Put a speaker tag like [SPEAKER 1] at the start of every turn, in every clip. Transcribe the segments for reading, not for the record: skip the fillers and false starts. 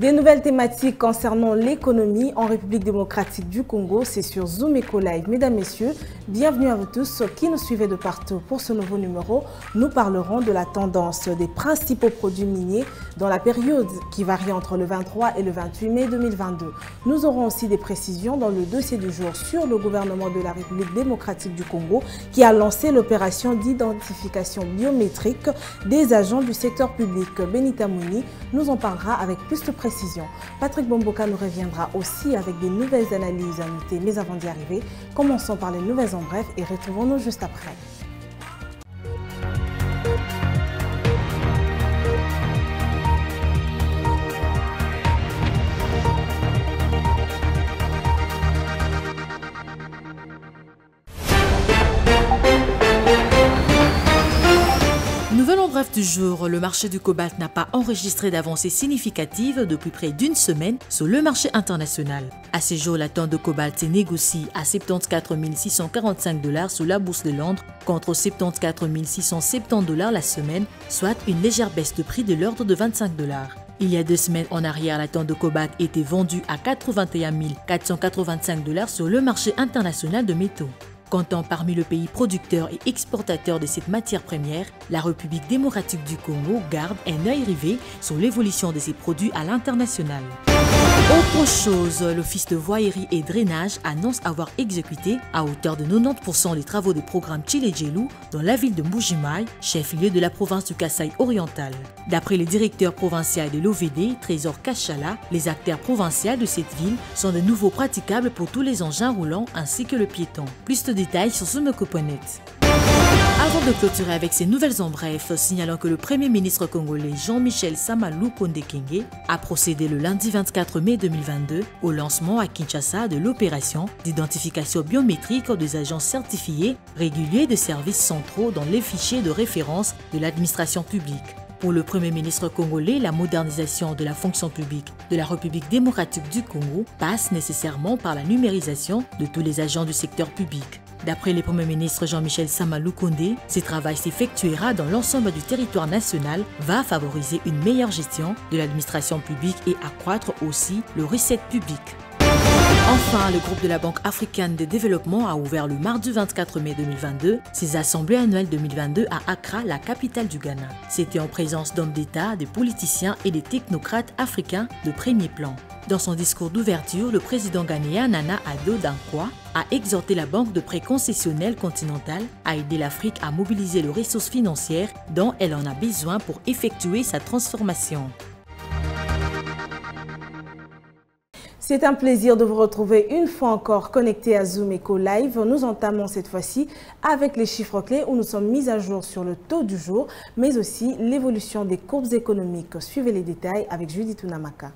[SPEAKER 1] Des nouvelles thématiques concernant l'économie en République démocratique du Congo, c'est sur Zoom Eco Live. Mesdames, Messieurs, bienvenue à vous tous qui nous suivez de partout. Pour ce nouveau numéro, nous parlerons de la tendance des principaux produits miniers dans la période qui varie entre le 23 et le 28 mai 2022. Nous aurons aussi des précisions dans le dossier du jour sur le gouvernement de la République démocratique du Congo qui a lancé l'opération d'identification biométrique des agents du secteur public. Benita Mouni nous en parlera avec plus de précision. Patrick Bomboka nous reviendra aussi avec des nouvelles analyses à noter. Mais avant d'y arriver, commençons par les nouvelles en bref et retrouvons-nous juste après.
[SPEAKER 2] Bref du jour, le marché du cobalt n'a pas enregistré d'avancée significative depuis près d'une semaine sur le marché international. À ce jour, la tonne de cobalt se négocie à 74 645 $ sur la bourse de Londres contre 74 670 $ la semaine, soit une légère baisse de prix de l'ordre de 25 $. Il y a 2 semaines en arrière, la tonne de cobalt était vendue à 81 485 $ sur le marché international de métaux. Comptant parmi le pays producteur et exportateur de cette matière première, la République démocratique du Congo garde un œil rivé sur l'évolution de ses produits à l'international. Autre chose, l'Office de voirie et drainage annonce avoir exécuté à hauteur de 90% les travaux du programme Tshilé-Djelou dans la ville de Mbuji-Mayi, chef-lieu de la province du Kasaï oriental. D'après le directeur provincial de l'OVD, Trésor Kachala, les artères provinciales de cette ville sont de nouveau praticables pour tous les engins roulants ainsi que le piéton. Plus de détails sur zoomeko.net. Avant de clôturer avec ces nouvelles en bref, signalant que le Premier ministre congolais Jean-Michel Sama Lukonde Kyenge a procédé le lundi 24 mai 2022 au lancement à Kinshasa de l'opération d'identification biométrique des agents certifiés réguliers de services centraux dans les fichiers de référence de l'administration publique. Pour le Premier ministre congolais, la modernisation de la fonction publique de la République démocratique du Congo passe nécessairement par la numérisation de tous les agents du secteur public. D'après le Premier ministre Jean-Michel Sama Lukonde, ce travail s'effectuera dans l'ensemble du territoire national, va favoriser une meilleure gestion de l'administration publique et accroître aussi le recette public. Enfin, le groupe de la Banque africaine de développement a ouvert le mardi 24 mai 2022 ses assemblées annuelles 2022 à Accra, la capitale du Ghana. C'était en présence d'hommes d'État, de politiciens et des technocrates africains de premier plan. Dans son discours d'ouverture, le président ghanéen Nana Addo Dankwa a exhorté la banque de prêt concessionnelle continentale à aider l'Afrique à mobiliser les ressources financières dont elle en a besoin pour effectuer sa transformation.
[SPEAKER 1] C'est un plaisir de vous retrouver une fois encore connecté à Zoom Eco Live. Nous entamons cette fois-ci avec les chiffres clés où nous sommes mis à jour sur le taux du jour, mais aussi l'évolution des courbes économiques. Suivez les détails avec Judith Unamaka.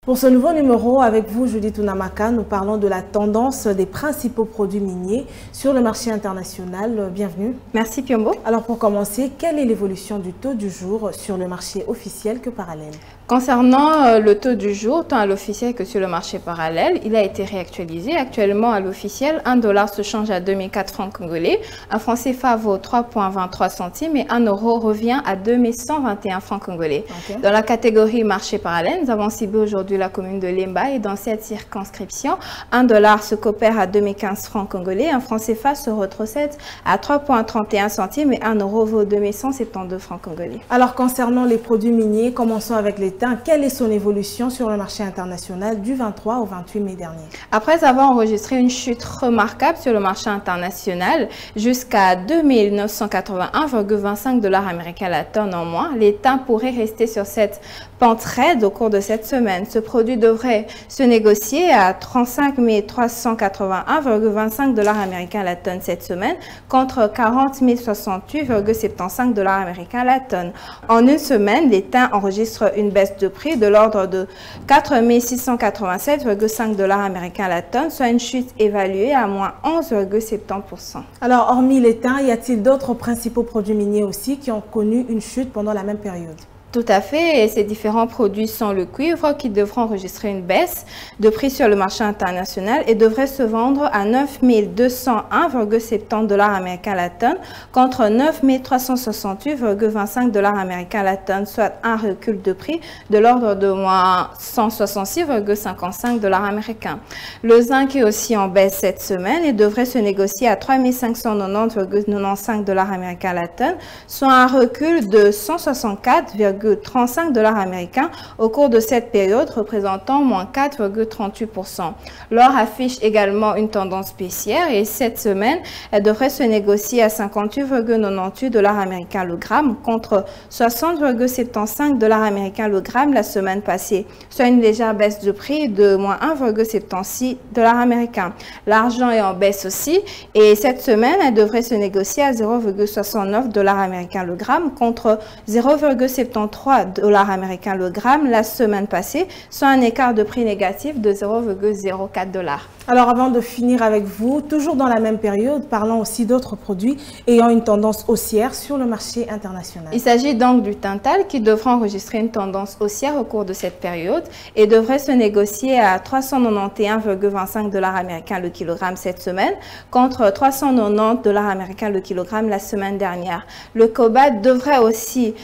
[SPEAKER 1] Pour ce nouveau numéro, avec vous, Judith Unamaka, nous parlons de la tendance des principaux produits miniers sur le marché international. Bienvenue.
[SPEAKER 3] Merci Piombo.
[SPEAKER 1] Alors pour commencer, quelle est l'évolution du taux du jour sur le marché officiel que parallèle?
[SPEAKER 3] Concernant le taux du jour, tant à l'officiel que sur le marché parallèle, il a été réactualisé. Actuellement, à l'officiel, 1 dollar se change à 2004 francs congolais, un franc CFA vaut 3,23 centimes et 1 euro revient à 2121 francs congolais. Okay. Dans la catégorie marché parallèle, nous avons ciblé aujourd'hui la commune de Lemba et dans cette circonscription, 1 dollar se coopère à 2015 francs congolais, un franc CFA se rétrocède à 3,31 centimes et 1 euro vaut 2172 francs congolais.
[SPEAKER 1] Alors concernant les produits miniers, commençons avec les thym. Quelle est son évolution sur le marché international du 23 au 28 mai dernier?
[SPEAKER 3] Après avoir enregistré une chute remarquable sur le marché international jusqu'à 2981,25 $ américains la tonne en moins, les thym pourraient rester sur cette pente raide au cours de cette semaine. Ce produit devrait se négocier à 35 381,25 $ américains la tonne cette semaine contre 40 068,75 $ américains la tonne. En une semaine, les thym enregistrent une baisse de prix de l'ordre de 4 687,5 $ américains la tonne, soit une chute évaluée à moins 11,70%.
[SPEAKER 1] Alors, hormis les thym, y a-t-il d'autres principaux produits miniers aussi qui ont connu une chute pendant la même période?
[SPEAKER 3] Tout à fait, et ces différents produits sont le cuivre qui devront enregistrer une baisse de prix sur le marché international et devrait se vendre à 9 201,70 $ américains la tonne contre 9 368,25 $ américains la tonne, soit un recul de prix de l'ordre de moins 166,55 $ américains. Le zinc est aussi en baisse cette semaine et devrait se négocier à 3 590,95 $ américains la tonne, soit un recul de 164,35 $ américains au cours de cette période, représentant moins 4,38%. L'or affiche également une tendance baissière et cette semaine, elle devrait se négocier à 58,98 $ américains le gramme contre 60,75 $ américains le gramme la semaine passée, soit une légère baisse de prix de moins 1,76 $ américains. L'argent est en baisse aussi et cette semaine, elle devrait se négocier à 0,69 $ américains le gramme contre 0,73 $ américains le gramme la semaine passée, soit un écart de prix négatif de 0,04 $.
[SPEAKER 1] Alors avant de finir avec vous, toujours dans la même période, parlons aussi d'autres produits ayant une tendance haussière sur le marché international.
[SPEAKER 3] Il s'agit donc du Tantal qui devra enregistrer une tendance haussière au cours de cette période et devrait se négocier à 391,25 $ américains le kilogramme cette semaine contre 390 $ américains le kilogramme la semaine dernière. Le cobalt devrait aussi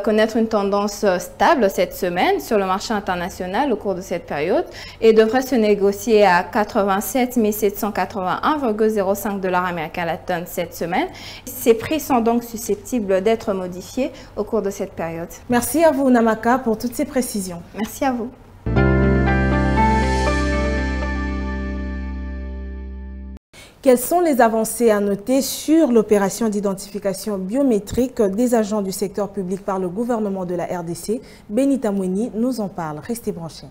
[SPEAKER 3] connaître une tendance stable cette semaine sur le marché international au cours de cette période et devrait se négocier à 87 781,05 $ américains la tonne cette semaine. Ces prix sont donc susceptibles d'être modifiés au cours de cette période.
[SPEAKER 1] Merci à vous Namaka pour toutes ces précisions.
[SPEAKER 3] Merci à vous.
[SPEAKER 1] Quelles sont les avancées à noter sur l'opération d'identification biométrique des agents du secteur public par le gouvernement de la RDC? Benita Mweni nous en parle. Restez branchés.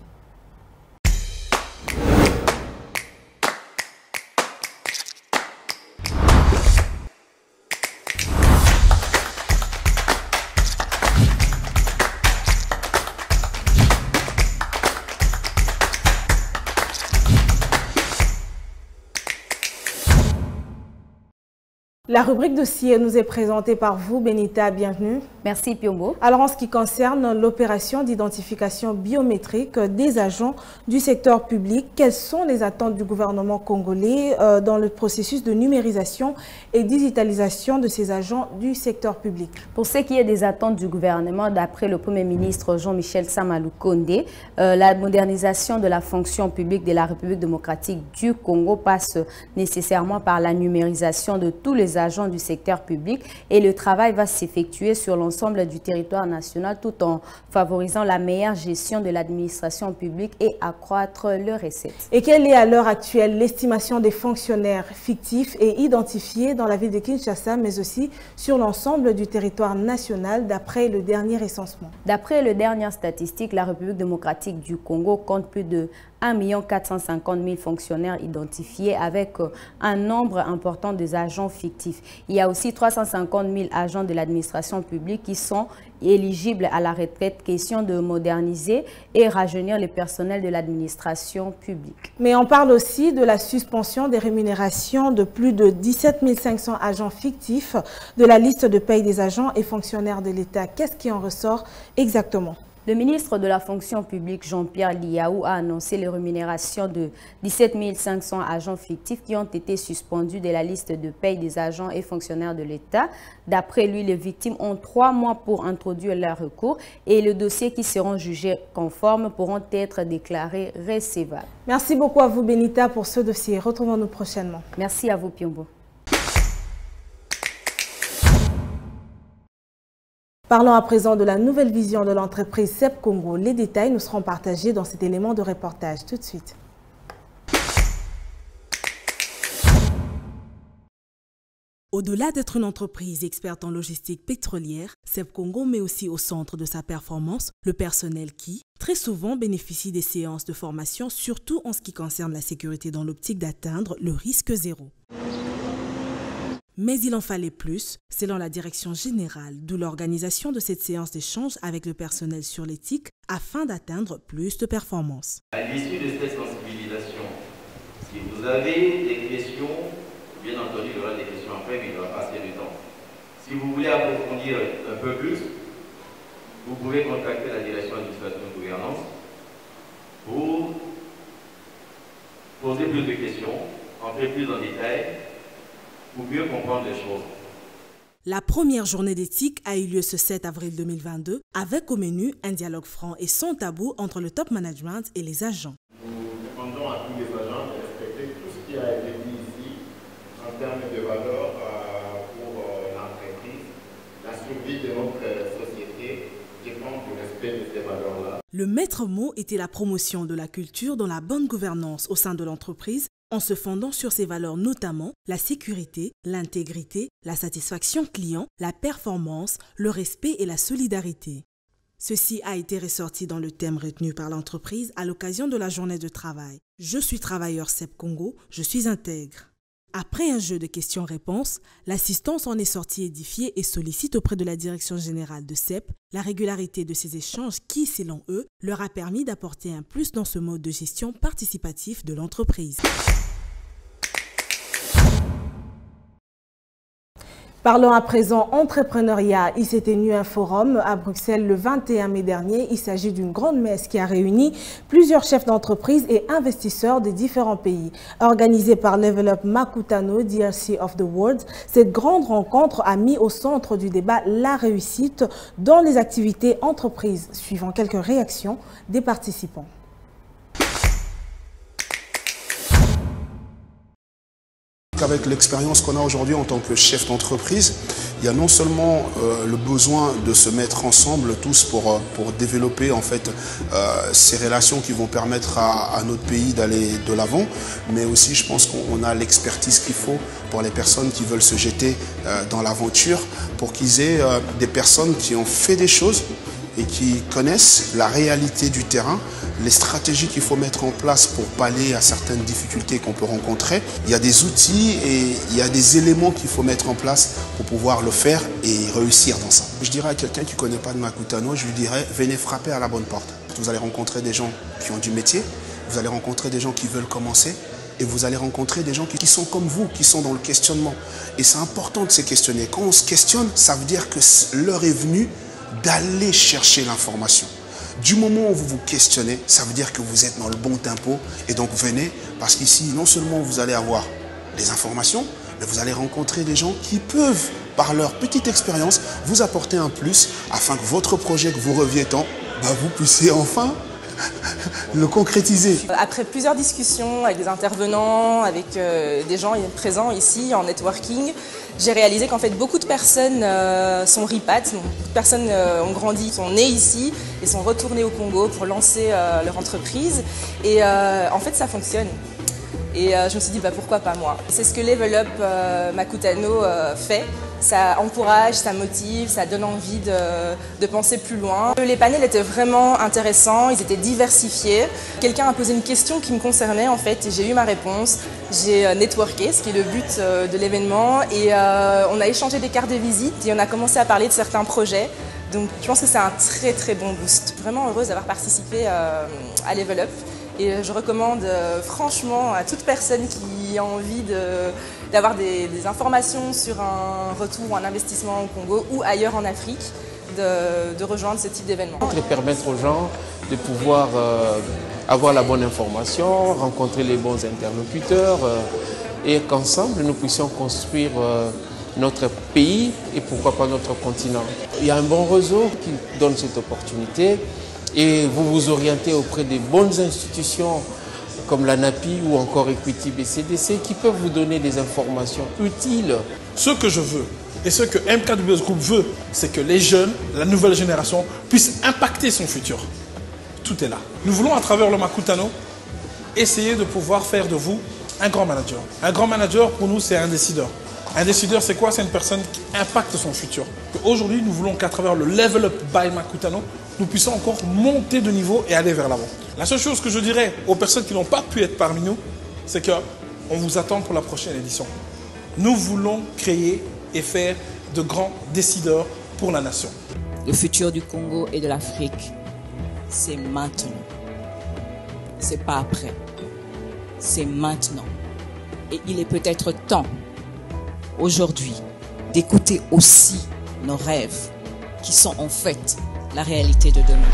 [SPEAKER 1] La rubrique dossier nous est présentée par vous, Benita, bienvenue.
[SPEAKER 4] Merci Piombo.
[SPEAKER 1] Alors en ce qui concerne l'opération d'identification biométrique des agents du secteur public, quelles sont les attentes du gouvernement congolais dans le processus de numérisation et digitalisation de ces agents du secteur public?
[SPEAKER 4] Pour ce qui est des attentes du gouvernement, d'après le Premier ministre Jean-Michel Sama-Lukonde, la modernisation de la fonction publique de la République démocratique du Congo passe nécessairement par la numérisation de tous les agents du secteur public et le travail va s'effectuer sur l'ensemble du territoire national tout en favorisant la meilleure gestion de l'administration publique et accroître leurs recettes.
[SPEAKER 1] Et quelle est à l'heure actuelle l'estimation des fonctionnaires fictifs et identifiés dans la ville de Kinshasa, mais aussi sur l'ensemble du territoire national d'après le dernier recensement?
[SPEAKER 4] D'après les dernières statistiques, la République démocratique du Congo compte plus de 1 450 000 fonctionnaires identifiés avec un nombre important des agents fictifs. Il y a aussi 350 000 agents de l'administration publique qui sont éligibles à la retraite. Question de moderniser et rajeunir le personnel de l'administration publique.
[SPEAKER 1] Mais on parle aussi de la suspension des rémunérations de plus de 17 500 agents fictifs de la liste de paye des agents et fonctionnaires de l'État. Qu'est-ce qui en ressort exactement?
[SPEAKER 4] Le ministre de la fonction publique, Jean-Pierre Liaou, a annoncé les rémunérations de 17 500 agents fictifs qui ont été suspendus de la liste de paye des agents et fonctionnaires de l'État. D'après lui, les victimes ont 3 mois pour introduire leur recours et les dossiers qui seront jugés conformes pourront être déclarés recevables.
[SPEAKER 1] Merci beaucoup à vous, Benita, pour ce dossier. Retrouvons-nous prochainement.
[SPEAKER 4] Merci à vous, Piombo.
[SPEAKER 1] Parlons à présent de la nouvelle vision de l'entreprise CEP Congo. Les détails nous seront partagés dans cet élément de reportage. Tout de suite. Au-delà d'être une entreprise experte en logistique pétrolière, CEP Congo met aussi au centre de sa performance le personnel qui, très souvent, bénéficie des séances de formation, surtout en ce qui concerne la sécurité dans l'optique d'atteindre le risque zéro. Mais il en fallait plus, selon la direction générale, d'où l'organisation de cette séance d'échange avec le personnel sur l'éthique afin d'atteindre plus de performances.
[SPEAKER 5] À l'issue de cette sensibilisation, si vous avez des questions, bien entendu, il y aura des questions après, mais il va passer du temps. Si vous voulez approfondir un peu plus, vous pouvez contacter la direction administration et gouvernance pour poser plus de questions, entrer plus en détail, pour mieux comprendre les choses.
[SPEAKER 1] La première journée d'éthique a eu lieu ce 7 avril 2022 avec au menu un dialogue franc et sans tabou entre le top management et les agents.
[SPEAKER 6] Nous demandons à tous les agents de respecter tout ce qui a été dit ici en termes de valeur pour l'entreprise. La survie de notre société dépend du respect de ces valeurs-là.
[SPEAKER 1] Le maître mot était la promotion de la culture dans la bonne gouvernance au sein de l'entreprise, en se fondant sur ses valeurs notamment la sécurité, l'intégrité, la satisfaction client, la performance, le respect et la solidarité. Ceci a été ressorti dans le thème retenu par l'entreprise à l'occasion de la journée de travail. Je suis travailleur CEP Congo, je suis intègre. Après un jeu de questions-réponses, l'assistance en est sortie édifiée et sollicite auprès de la direction générale de CEP la régularité de ces échanges qui, selon eux, leur a permis d'apporter un plus dans ce mode de gestion participatif de l'entreprise. Parlons à présent entrepreneuriat. Il s'est tenu un forum à Bruxelles le 21 mai dernier. Il s'agit d'une grande messe qui a réuni plusieurs chefs d'entreprise et investisseurs des différents pays. Organisée par Level Up Makutano, DRC of the World, cette grande rencontre a mis au centre du débat la réussite dans les activités entreprises, suivant quelques réactions des participants.
[SPEAKER 7] Avec l'expérience qu'on a aujourd'hui en tant que chef d'entreprise, il y a non seulement le besoin de se mettre ensemble tous pour développer en fait ces relations qui vont permettre à notre pays d'aller de l'avant, mais aussi je pense qu'on a l'expertise qu'il faut pour les personnes qui veulent se jeter dans l'aventure, pour qu'ils aient des personnes qui ont fait des choses et qui connaissent la réalité du terrain, les stratégies qu'il faut mettre en place pour pallier à certaines difficultés qu'on peut rencontrer. Il y a des outils et il y a des éléments qu'il faut mettre en place pour pouvoir le faire et réussir dans ça. Je dirais à quelqu'un qui ne connaît pas de Makutano, je lui dirais, venez frapper à la bonne porte. Vous allez rencontrer des gens qui ont du métier, vous allez rencontrer des gens qui veulent commencer et vous allez rencontrer des gens qui sont comme vous, qui sont dans le questionnement. Et c'est important de se questionner. Quand on se questionne, ça veut dire que l'heure est venue d'aller chercher l'information. Du moment où vous vous questionnez, ça veut dire que vous êtes dans le bon tempo et donc venez parce qu'ici, non seulement vous allez avoir des informations, mais vous allez rencontrer des gens qui peuvent, par leur petite expérience, vous apporter un plus afin que votre projet que vous rêviez tant, vous puissiez enfin le concrétiser.
[SPEAKER 8] Après plusieurs discussions avec des intervenants, avec des gens présents ici en networking, j'ai réalisé qu'en fait beaucoup de personnes sont ripat, beaucoup de personnes ont grandi, sont nées ici et sont retournées au Congo pour lancer leur entreprise. Et en fait ça fonctionne. Et je me suis dit pourquoi pas moi. C'est ce que Level Up Makutano fait. Ça encourage, ça motive, ça donne envie de penser plus loin. Les panels étaient vraiment intéressants, ils étaient diversifiés. Quelqu'un a posé une question qui me concernait en fait et j'ai eu ma réponse. J'ai networké, ce qui est le but de l'événement, et on a échangé des cartes de visite et on a commencé à parler de certains projets. Donc je pense que c'est un très très bon boost. Vraiment heureuse d'avoir participé à Level Up. Et je recommande franchement à toute personne qui a envie d'avoir des informations sur un retour ou un investissement au Congo ou ailleurs en Afrique, de rejoindre ce type d'événement.
[SPEAKER 9] De permettre aux gens de pouvoir avoir la bonne information, rencontrer les bons interlocuteurs et qu'ensemble nous puissions construire notre pays et pourquoi pas notre continent. Il y a un bon réseau qui donne cette opportunité. Et vous vous orientez auprès des bonnes institutions comme la NAPI ou encore Equity BCDC qui peuvent vous donner des informations utiles.
[SPEAKER 10] Ce que je veux et ce que MKWS Group veut, c'est que les jeunes, la nouvelle génération, puissent impacter son futur. Tout est là. Nous voulons à travers le Makutano essayer de pouvoir faire de vous un grand manager. Un grand manager pour nous c'est un décideur. Un décideur, c'est quoi? C'est une personne qui impacte son futur. Aujourd'hui, nous voulons qu'à travers le Level Up by Makutano, nous puissions encore monter de niveau et aller vers l'avant. La seule chose que je dirais aux personnes qui n'ont pas pu être parmi nous, c'est qu'on vous attend pour la prochaine édition. Nous voulons créer et faire de grands décideurs pour la nation.
[SPEAKER 11] Le futur du Congo et de l'Afrique, c'est maintenant. C'est pas après. C'est maintenant. Et il est peut-être temps aujourd'hui d'écouter aussi nos rêves qui sont en fait la réalité de demain.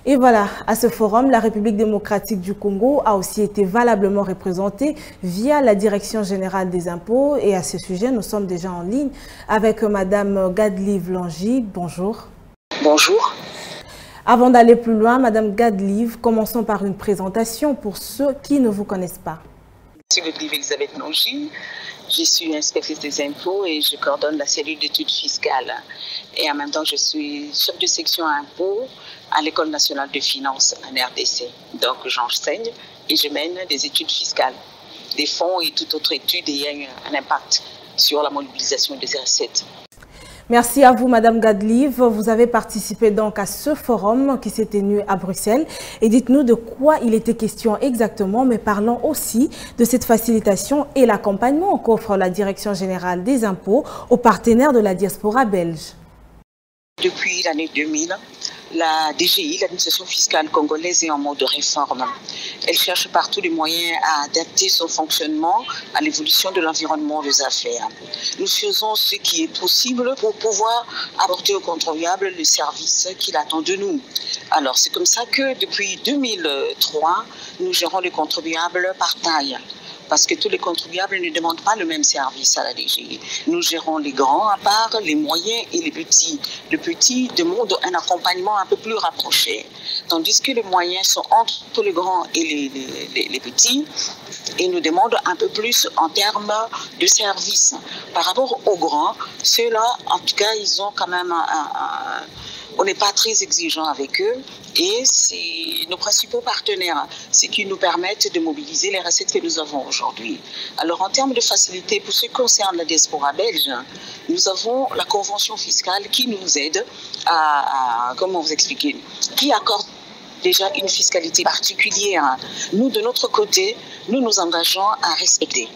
[SPEAKER 1] Et voilà, à ce forum, la République démocratique du Congo a aussi été valablement représentée via la Direction générale des impôts. Et à ce sujet, nous sommes déjà en ligne avec Madame Gadlive Langy. Bonjour.
[SPEAKER 12] Bonjour.
[SPEAKER 1] Avant d'aller plus loin, Madame Gadlive, commençons par une présentation pour ceux qui ne vous connaissent pas.
[SPEAKER 12] Je suis Gadlive Elisabeth Langy. Je suis inspectrice des impôts et je coordonne la cellule d'études fiscales. Et en même temps, je suis chef de section impôts à l'École nationale de finances en RDC. Donc, j'enseigne et je mène des études fiscales, des fonds et toute autre étude ayant un impact sur la mobilisation des recettes.
[SPEAKER 1] Merci à vous, Madame Gadlive. Vous avez participé donc à ce forum qui s'est tenu à Bruxelles. Et dites-nous de quoi il était question exactement, mais parlons aussi de cette facilitation et l'accompagnement qu'offre la Direction générale des impôts aux partenaires de la diaspora belge.
[SPEAKER 12] Depuis l'année 2000, la DGI, l'administration fiscale congolaise, est en mode de réforme. Elle cherche par tous les moyens à adapter son fonctionnement à l'évolution de l'environnement des affaires. Nous faisons ce qui est possible pour pouvoir apporter au contribuable le service qu'il attend de nous. Alors, c'est comme ça que depuis 2003, nous gérons les contribuables par taille. Parce que tous les contribuables ne demandent pas le même service à la DGI. Nous gérons les grands à part, les moyens et les petits. Les petits demandent un accompagnement un peu plus rapproché, tandis que les moyens sont entre les grands et les petits et nous demandent un peu plus en termes de service. Par rapport aux grands, ceux-là, en tout cas, ils ont quand même on n'est pas très exigeant avec eux et c'est nos principaux partenaires, ce qui nous permettent de mobiliser les recettes que nous avons aujourd'hui. Alors en termes de facilité, pour ce qui concerne la diaspora belge, nous avons la convention fiscale qui nous aide à comment vous expliquer, qui accorde déjà une fiscalité particulière. Nous, de notre côté, nous nous engageons à respecter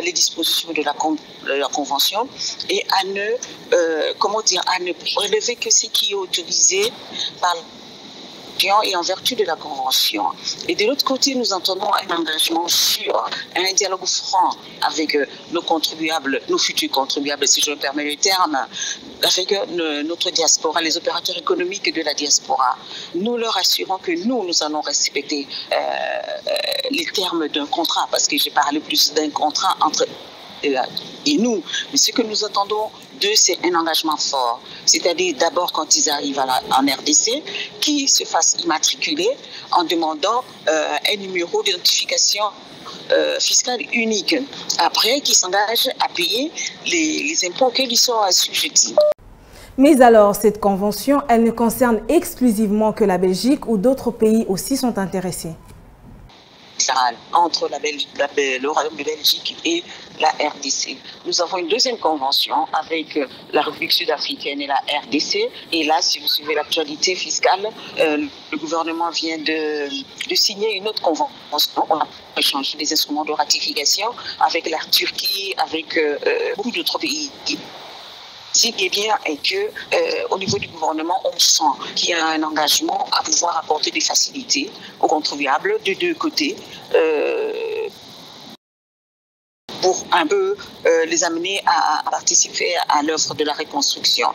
[SPEAKER 12] les dispositions de la Convention et à ne, à ne relever que ce qui est autorisé par et en vertu de la Convention. Et de l'autre côté, nous entendons un engagement sur un dialogue franc avec nos contribuables, nos futurs contribuables, si je me permets le terme, avec notre diaspora, les opérateurs économiques de la diaspora. Nous leur assurons que nous allons respecter les termes d'un contrat, parce que j'ai parlé plus d'un contrat entre et nous. Mais ce que nous attendons d'eux, c'est un engagement fort. C'est-à-dire d'abord quand ils arrivent en RDC, qu'ils se fassent immatriculer en demandant un numéro d'identification fiscale unique. Après, qu'ils s'engagent à payer les impôts auxquels ils sont assujettis.
[SPEAKER 1] Mais alors, cette convention, elle ne concerne exclusivement que la Belgique ou d'autres pays aussi sont intéressés?
[SPEAKER 12] Entre le Royaume de Belgique et la RDC. Nous avons une deuxième convention avec la République sud-africaine et la RDC. Et là, si vous suivez l'actualité fiscale, le gouvernement vient de signer une autre convention. On a échangé des instruments de ratification avec la Turquie, avec beaucoup d'autres pays. Ce qui est bien est qu'au niveau du gouvernement, on sent qu'il y a un engagement à pouvoir apporter des facilités aux contribuables de deux côtés pour un peu les amener à participer à l'œuvre de la reconstruction.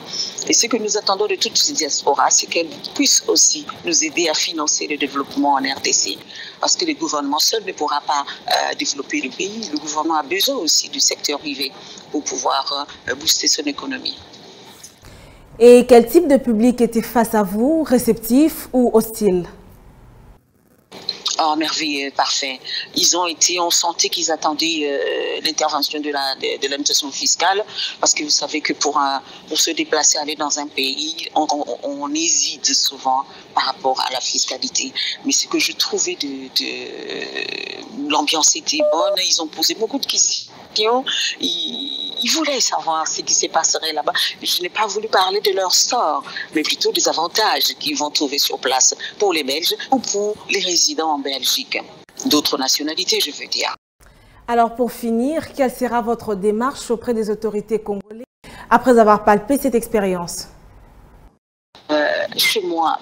[SPEAKER 12] Et ce que nous attendons de toutes ces diasporas, c'est qu'elles puissent aussi nous aider à financer le développement en RDC. Parce que le gouvernement seul ne pourra pas développer le pays. Le gouvernement a besoin aussi du secteur privé pour pouvoir booster son économie.
[SPEAKER 1] Et quel type de public était face à vous, réceptif ou hostile?
[SPEAKER 12] Oh, merveilleux, parfait. On sentait qu'ils attendaient l'intervention de l'administration fiscale, parce que vous savez que pour se déplacer, aller dans un pays, on hésite souvent par rapport à la fiscalité. Mais ce que je trouvais l'ambiance était bonne, ils ont posé beaucoup de questions. Ils voulaient savoir ce qui se passerait là-bas. Je n'ai pas voulu parler de leur sort, mais plutôt des avantages qu'ils vont trouver sur place pour les Belges ou pour les résidents en Belgique. D'autres nationalités, je veux dire.
[SPEAKER 1] Alors pour finir, quelle sera votre démarche auprès des autorités congolaises après avoir palpé cette expérience?
[SPEAKER 12] Chez moi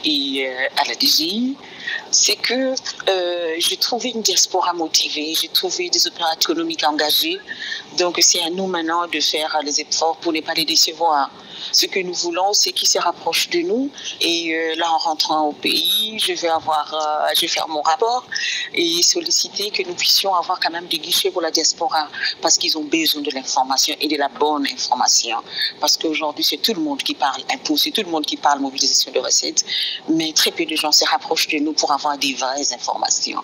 [SPEAKER 12] et à la DGI, c'est que j'ai trouvé une diaspora motivée, j'ai trouvé des opérateurs économiques engagés. Donc c'est à nous maintenant de faire les efforts pour ne pas les décevoir. Ce que nous voulons, c'est qu'ils se rapprochent de nous. Et là, en rentrant au pays, je vais faire mon rapport et solliciter que nous puissions avoir quand même des guichets pour la diaspora parce qu'ils ont besoin de l'information et de la bonne information. Parce qu'aujourd'hui, c'est tout le monde qui parle impôts, c'est tout le monde qui parle mobilisation de recettes, mais très peu de gens se rapprochent de nous pour avoir des vraies informations.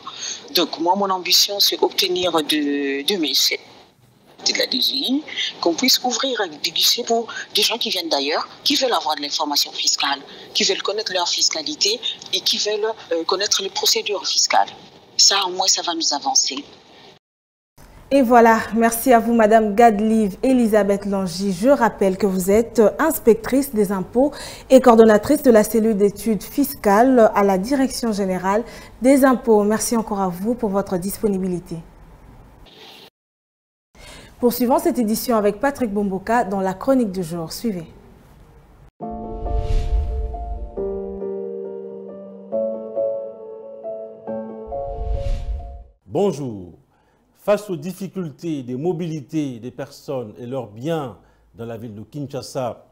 [SPEAKER 12] Donc moi, mon ambition, c'est obtenir de mes chefs de la DGI, qu'on puisse ouvrir des guichets pour des gens qui viennent d'ailleurs, qui veulent avoir de l'information fiscale, qui veulent connaître leur fiscalité et qui veulent connaître les procédures fiscales. Ça, au moins, ça va nous avancer.
[SPEAKER 1] Et voilà, merci à vous Madame Gadlive Elisabeth Langy. Je rappelle que vous êtes inspectrice des impôts et coordonnatrice de la cellule d'études fiscales à la Direction générale des impôts. Merci encore à vous pour votre disponibilité. Poursuivons cette édition avec Patrick Bomboka dans la chronique du jour. Suivez.
[SPEAKER 13] Bonjour. Face aux difficultés de mobilité des personnes et leurs biens dans la ville de Kinshasa,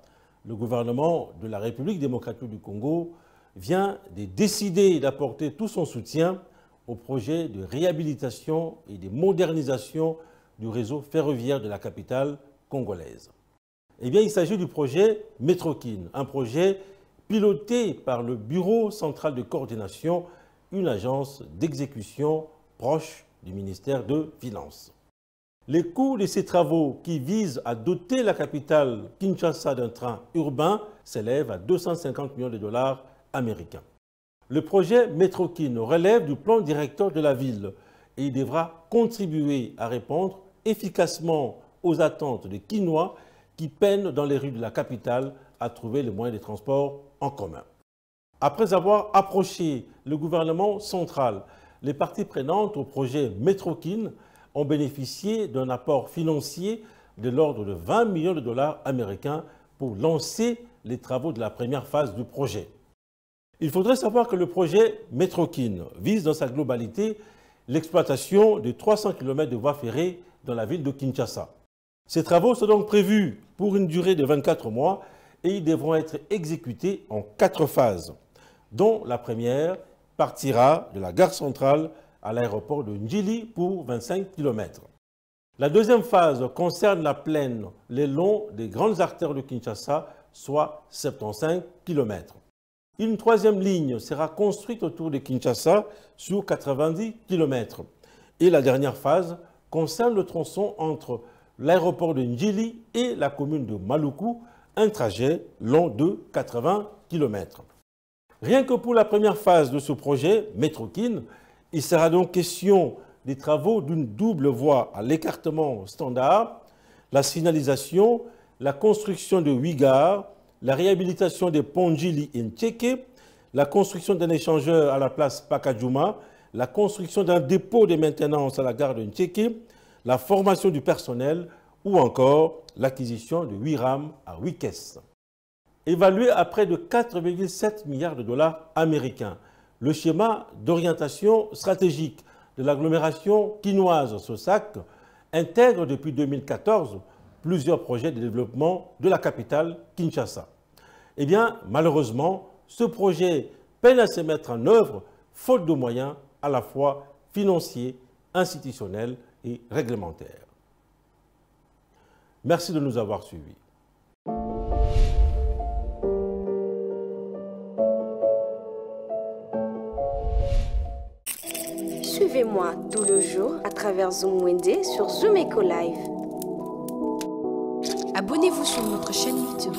[SPEAKER 13] le gouvernement de la République démocratique du Congo vient de décider d'apporter tout son soutien au projet de réhabilitation et de modernisation du réseau ferroviaire de la capitale congolaise. Eh bien, il s'agit du projet Metrokin, un projet piloté par le Bureau central de coordination, une agence d'exécution proche du ministère de Finances. Les coûts de ces travaux qui visent à doter la capitale Kinshasa d'un train urbain s'élèvent à 250 millions de dollars américains. Le projet Metrokin relève du plan directeur de la ville et il devra contribuer à répondre efficacement aux attentes des Kinois qui peinent dans les rues de la capitale à trouver les moyens de transport en commun. Après avoir approché le gouvernement central, les parties prenantes au projet Metrokin ont bénéficié d'un apport financier de l'ordre de 20 millions de dollars américains pour lancer les travaux de la première phase du projet. Il faudrait savoir que le projet Metrokin vise dans sa globalité l'exploitation de 300 km de voies ferrées dans la ville de Kinshasa. Ces travaux sont donc prévus pour une durée de 24 mois et ils devront être exécutés en 4 phases, dont la première partira de la gare centrale à l'aéroport de Njili pour 25 km. La deuxième phase concerne la plaine le long des grandes artères de Kinshasa, soit 75 km. Une troisième ligne sera construite autour de Kinshasa sur 90 km. Et la dernière phase concerne le tronçon entre l'aéroport de Njili et la commune de Maluku, un trajet long de 80 km. Rien que pour la première phase de ce projet, Metrokin, il sera donc question des travaux d'une double voie à l'écartement standard, la signalisation, la construction de 8 gares, la réhabilitation des ponts Njili et Ncheke, la construction d'un échangeur à la place Pakadjouma, la construction d'un dépôt de maintenance à la gare de Ncheke, la formation du personnel ou encore l'acquisition de 8 rames à 8 caisses. Évalué à près de 4,7 milliards de dollars américains, le schéma d'orientation stratégique de l'agglomération quinoise SOSAC intègre depuis 2014 plusieurs projets de développement de la capitale Kinshasa. Eh bien, malheureusement, ce projet peine à se mettre en œuvre faute de moyens à la fois financiers, institutionnels et réglementaires. Merci de nous avoir suivis.
[SPEAKER 14] Suivez-moi tout le jour à travers Zoom Wende sur Zoom Eco Live.
[SPEAKER 15] Abonnez-vous sur notre chaîne YouTube.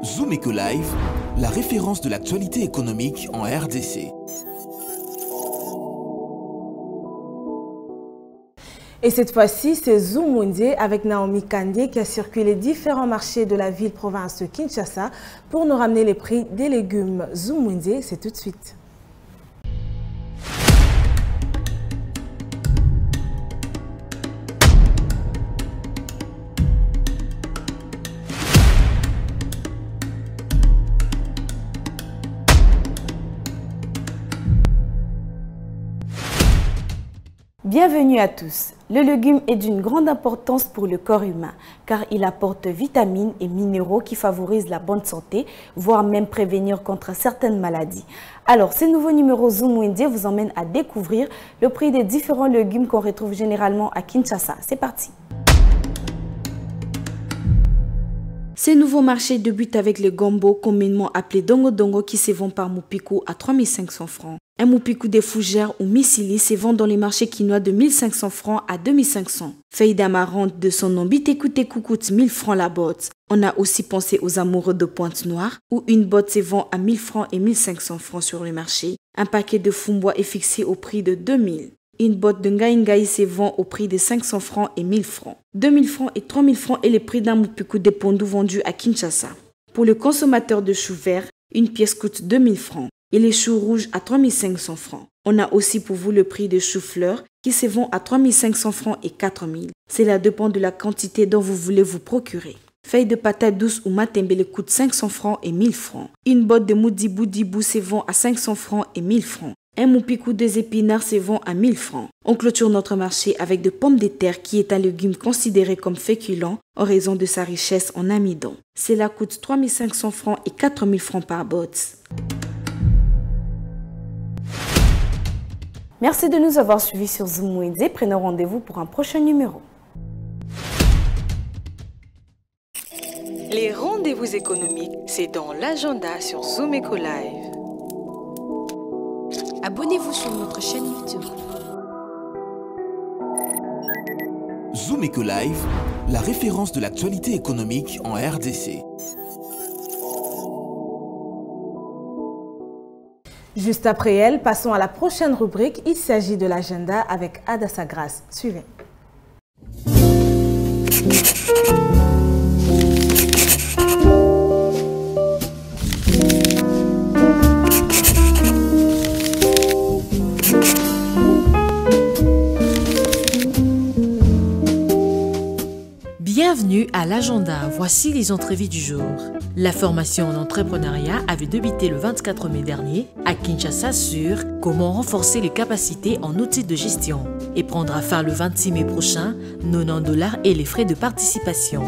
[SPEAKER 16] Zoom Eco Live, la référence de l'actualité économique en RDC.
[SPEAKER 1] Et cette fois-ci, c'est Zoom Wende avec Naomi Kandé qui a circulé les différents marchés de la ville-province de Kinshasa pour nous ramener les prix des légumes. Zoom Wende, c'est tout de suite.
[SPEAKER 17] Bienvenue à tous. Le légume est d'une grande importance pour le corps humain car il apporte vitamines et minéraux qui favorisent la bonne santé, voire même prévenir contre certaines maladies. Alors, ce nouveau numéro Zoom Wendy vous emmène à découvrir le prix des différents légumes qu'on retrouve généralement à Kinshasa. C'est parti. Ce nouveau marché débute avec le gombo, communément appelé dongo dongo, qui se vend par Mupiku à 3500 francs. Un Mupiku de fougères ou misili se vend dans les marchés quinois de 1500 francs à 2500. Feuille d'amarante de son nom Biteku coûte 1000 francs la botte. On a aussi pensé aux amoureux de pointe noire, où une botte se vend à 1000 francs et 1500 francs sur le marché. Un paquet de fumbois est fixé au prix de 2000. Une botte de ngaïngaï se vend au prix de 500 francs et 1000 francs. 2000 francs et 3000 francs est le prix d'un Mupiku de pondou vendu à Kinshasa. Pour le consommateur de choux verts, une pièce coûte 2000 francs et les choux rouges à 3500 francs. On a aussi pour vous le prix de choux-fleurs qui se vend à 3500 francs et 4000. Cela dépend de la quantité dont vous voulez vous procurer. Feuille de patate douce ou matembele coûte 500 francs et 1000 francs. Une botte de moudibou se vend à 500 francs et 1000 francs. Un Mupiku des épinards se vend à 1000 francs. On clôture notre marché avec de pommes de terre qui est un légume considéré comme féculent en raison de sa richesse en amidon. Cela coûte 3500 francs et 4000 francs par botte. Merci de nous avoir suivis sur Zoom Wendy. Prenons rendez-vous pour un prochain numéro.
[SPEAKER 15] Les rendez-vous économiques, c'est dans l'agenda sur Zoom Eco Live. Abonnez-vous sur notre chaîne YouTube.
[SPEAKER 16] Zoom Eco Live, la référence de l'actualité économique en RDC.
[SPEAKER 1] Juste après elle, passons à la prochaine rubrique. Il s'agit de l'agenda avec Ada Sagras. Suivez.
[SPEAKER 2] Bienvenue à l'agenda, voici les entrevues du jour. La formation en entrepreneuriat avait débuté le 24 mai dernier à Kinshasa sur comment renforcer les capacités en outils de gestion et prendra fin le 26 mai prochain, $90 et les frais de participation.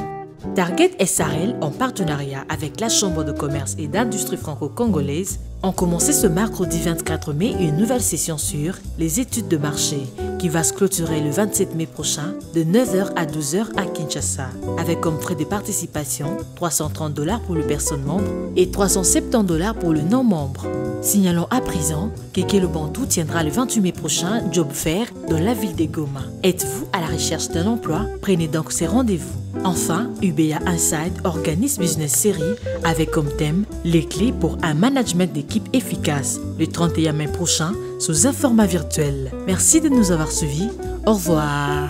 [SPEAKER 2] Target SRL, en partenariat avec la Chambre de commerce et d'industrie franco-congolaise, ont commencé ce mercredi 24 mai une nouvelle session sur les études de marché qui va se clôturer le 27 mai prochain de 9h à 12h à Kinshasa, avec comme frais de participation $330 pour les personnes membres et $370 pour le non-membre. Signalons à présent qu'Ekelo Bantou tiendra le 28 mai prochain Job Fair dans la ville de Goma. Êtes-vous à la recherche d'un emploi? Prenez donc ces rendez-vous. Enfin, UBA Inside organise Business Série avec comme thème les clés pour un management d'équipe efficace le 31 mai prochain sous un format virtuel. Merci de nous avoir suivis. Au revoir.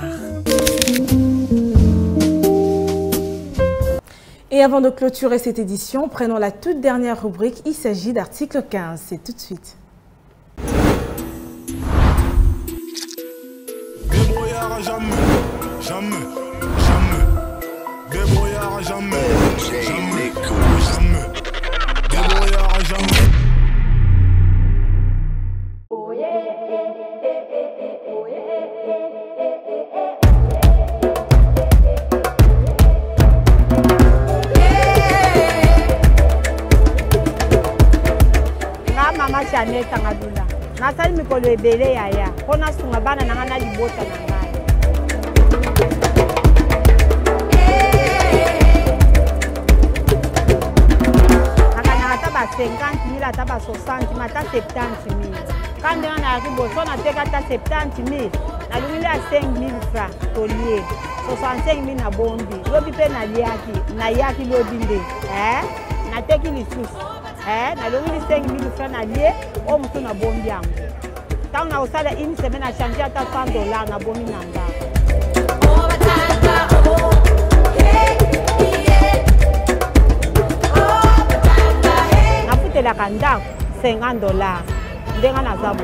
[SPEAKER 1] Et avant de clôturer cette édition, prenons la toute dernière rubrique. Il s'agit d'article 15. C'est tout de suite.
[SPEAKER 18] Débrouillard jamais, jamais, jamais. Débrouillard jamais, jamais, jamais. Débrouillard jamais.
[SPEAKER 19] Mama chane tangadula. Nasali mikolo ebele yaya. Kona sunga bana nangana libota nangai. Nakana taba 50,000 taba 60 mata 70,000. Kande na kiboso na teka ta 70,000. Na lumile 5,000 francs tolier. 65,000 na bombi. Lobi pe na yaki lobi nde. Na teki lisusu. Na longi 5,000 francs na lié au mutu na bombi yango. Tant na osala une semaine a changé à $100 na bombi nanga. Na futela kanda $50 ndenga na zabu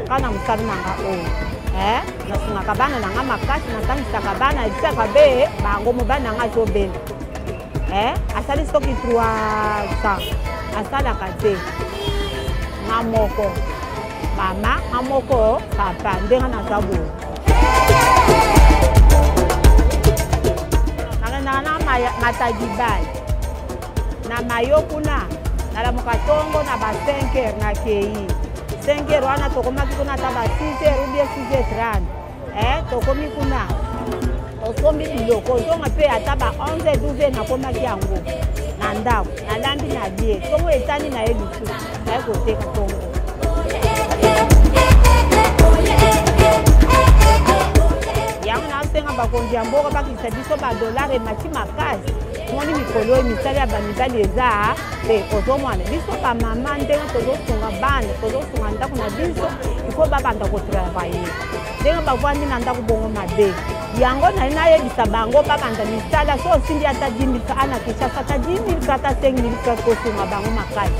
[SPEAKER 19] kana musali nanga o. Na sunga kabana nanga makasi na kanisa kabana isaka be bango mobana nanga zobela. Asali stoki 300. Asala kate ngamoko mama ngamoko papa ndenga na zabu na Matadibai. Na Mayokuna. Na la Mukatongo na ba 5h na KI. 5h wana tokomaki kuna taba 6h ou bien 6h30. Tokomi kuna. Tokomi biloko. Zonga pe ataba 11h 12h na komaki yango. Na ndako. Na lambi na bie. Tongo etani na elusu. Na ekoteka tongo. Yango na senga bakonzi ya mboka bakisa biso ba dollar emati makasi. Moni mikolo misali ya bamibali eza pe ozomwana biso ba mama ndenge tozosunga bana tozosunga ndako na biso ifo babanda kotravaye ndenge bavandi na ndako bongo mabe yango nali nayebisa bango babanda misala so osindi ata 10 000 ana Kinshasa ata 10 000 ata 5 000 kosunga bango makasi.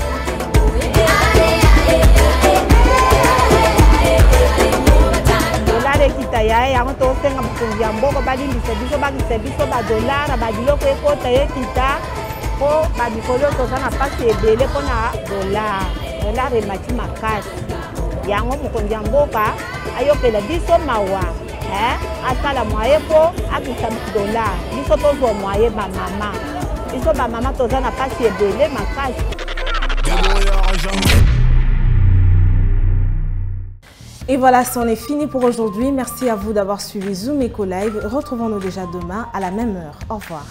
[SPEAKER 19] Dollar kita ya yango tosenga bakonzi ya mboka balindisa biso bakisa biso badolara babiloko ekota ekita po babikolo toza na pasi ebele mpona dolar emati makasi yango mokonzi ya mboka ayokela biso mawa asala mwaye po akisa dolar biso tozwa mwaye bamama biso bamama toza na pasi ebele makasi.
[SPEAKER 1] Et voilà, c'en est fini pour aujourd'hui. Merci à vous d'avoir suivi Zoom Eco Live. Retrouvons-nous déjà demain à la même heure. Au revoir.